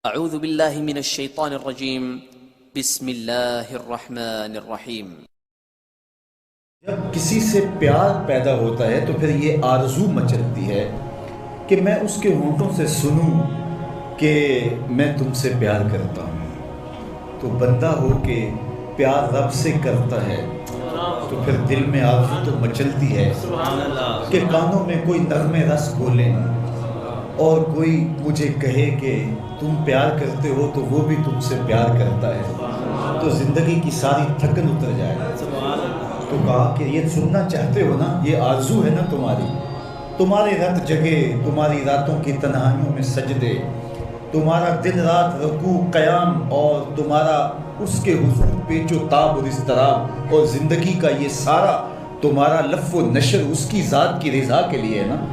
اعوذ باللہ من الشیطان الرجیم بسم اللہ الرحمن الرحیم۔ جب کسی سے پیار پیدا ہوتا ہے تو پھر یہ آرزو مچلتی ہے کہ میں اس کے ہونٹوں سے سنوں کہ میں تم سے پیار کرتا ہوں۔ تو بندہ ہو کہ پیار رب سے کرتا ہے تو پھر دل میں آرزو تو مچلتی ہے کہ کانوں میں کوئی نغمے رس بولیں اور کوئی مجھے کہے کہ تم پیار کرتے ہو تو وہ بھی تم سے پیار کرتا ہے، تو زندگی کی ساری تھکن اتر جائے۔ تو کہا کہ یہ سننا چاہتے ہو نا، یہ آرزو ہے نا تمہارے رت جگے، تمہاری راتوں کی تنہائیوں میں سجدے، تمہارا دن رات رکوع قیام اور تمہارا اس کے حضور پیچ و تاب اور اضطراب، اور زندگی کا یہ سارا تمہارا لف و نشر اس کی ذات کی رضا کے لیے ہے نا۔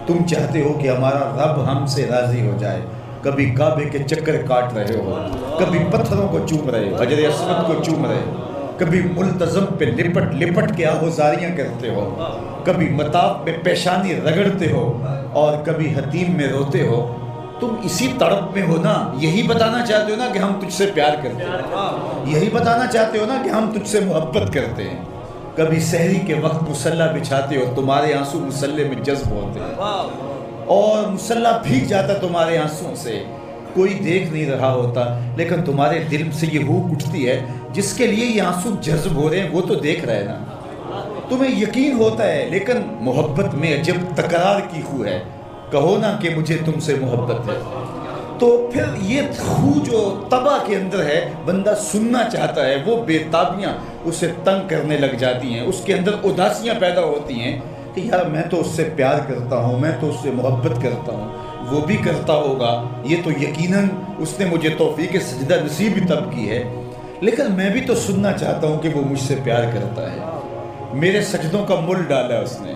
تم چاہتے ہو کہ ہمارا رب ہم سے راضی ہو جائے، کبھی کعبے کے چکر کاٹ رہے ہو، کبھی پتھروں کو چوم رہے ہو، حجر اسود کو چوم رہے ہو، کبھی ملتزم پہ لپٹ کے آہوزاریاں کرتے ہو، کبھی مطاف پہ پیشانی رگڑتے ہو اور کبھی حتیم میں روتے ہو۔ تم اسی تڑپ میں ہو نا، یہی بتانا چاہتے ہو نا کہ ہم تجھ سے پیار کرتے ہیں، یہی بتانا چاہتے ہو نا کہ ہم تجھ سے محبت کرتے ہیں۔ کبھی سحری کے وقت مصلی بچھاتے ہو، تمہارے آنسو مصلی میں جذب ہوتے ہیں اور مصلی بھیگ جاتا تمہارے آنسوں سے، کوئی دیکھ نہیں رہا ہوتا لیکن تمہارے دل سے یہ ہوک اٹھتی ہے جس کے لیے یہ آنسو جذب ہو رہے ہیں وہ تو دیکھ رہے نا۔ تمہیں یقین ہوتا ہے لیکن محبت میں عجب تکرار کی خو ہے، کہو نا کہ مجھے تم سے محبت ہے، تو پھر یہ خو جو طبع کے اندر ہے بندہ سننا چاہتا ہے، وہ بے تابیاں اسے تنگ کرنے لگ جاتی ہیں، اس کے اندر اداسیاں پیدا ہوتی ہیں کہ یار میں تو اس سے پیار کرتا ہوں، میں تو اس سے محبت کرتا ہوں، وہ بھی کرتا ہوگا، یہ تو یقیناً اس نے مجھے توفیق سجدہ نصیب بھی تب کی ہے، لیکن میں بھی تو سننا چاہتا ہوں کہ وہ مجھ سے پیار کرتا ہے، میرے سجدوں کا مل ڈالا اس نے۔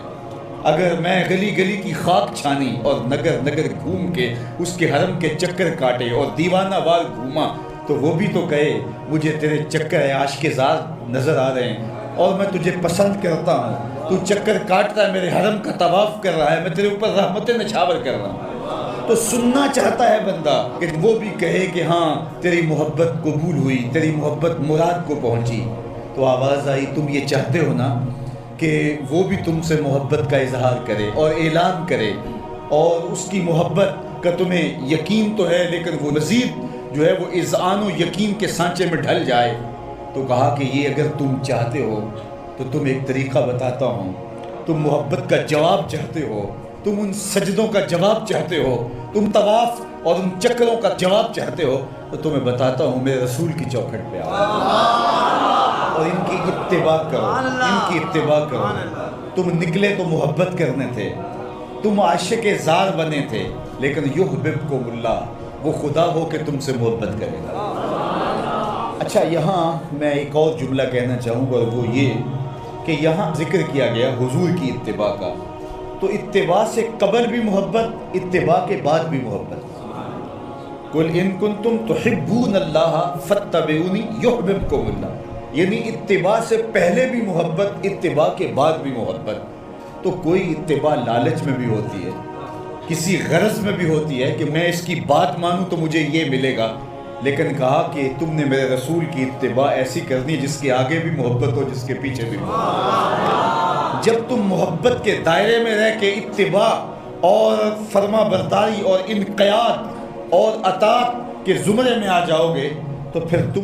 اگر میں گلی گلی کی خاک چھانی اور نگر نگر گھوم کے اس کے حرم کے چکر کاٹے اور دیوانہ وار گھوما تو وہ بھی تو کہے مجھے تیرے چکر عاشق زار نظر آ رہے ہیں اور میں تجھے پسند کرتا ہوں، تو چکر کاٹتا ہے، میرے حرم کا طواف کر رہا ہے، میں تیرے اوپر رحمت نچھاور کر رہا ہوں۔ تو سننا چاہتا ہے بندہ کہ وہ بھی کہے کہ ہاں تیری محبت قبول ہوئی، تیری محبت مراد کو پہنچی۔ تو آواز آئی تم یہ چاہتے ہو نا کہ وہ بھی تم سے محبت کا اظہار کرے اور اعلان کرے اور اس کی محبت کا تمہیں یقین تو ہے لیکن وہ مزید جو ہے وہ اذعان و یقین کے سانچے میں ڈھل جائے۔ تو کہا کہ یہ اگر تم چاہتے ہو تو تم ایک طریقہ بتاتا ہوں، تم محبت کا جواب چاہتے ہو، تم ان سجدوں کا جواب چاہتے ہو، تم طواف اور ان چکروں کا جواب چاہتے ہو، تو تمہیں بتاتا ہوں میرے رسول کی چوکھٹ پہ آؤ اور ان کی اتباع کرو، ان کی اتباع کرو۔ تم نکلے تو محبت کرنے تھے، تم عاشق زار بنے تھے، لیکن یحببکم اللہ، وہ خدا ہو کہ تم سے محبت کرے گا۔ اچھا یہاں میں ایک اور جملہ کہنا چاہوں گا، وہ یہ کہ یہاں ذکر کیا گیا حضور کی اتباع کا، تو اتباع سے قبل بھی محبت، اتباع کے بعد بھی محبت۔ قل ان کنتم تحبون اللہ فاتبعونی یحببکم اللہ، یعنی اتباع سے پہلے بھی محبت، اتباع کے بعد بھی محبت۔ تو کوئی اتباع لالچ میں بھی ہوتی ہے، کسی غرض میں بھی ہوتی ہے کہ میں اس کی بات مانوں تو مجھے یہ ملے گا، لیکن کہا کہ تم نے میرے رسول کی اتباع ایسی کرنی جس کے آگے بھی محبت ہو، جس کے پیچھے بھی محبت۔ جب تم محبت کے دائرے میں رہ کے اتباع اور فرما برداری اور انقیاد اور اطاعت کے زمرے میں آ جاؤ گے تو پھر تم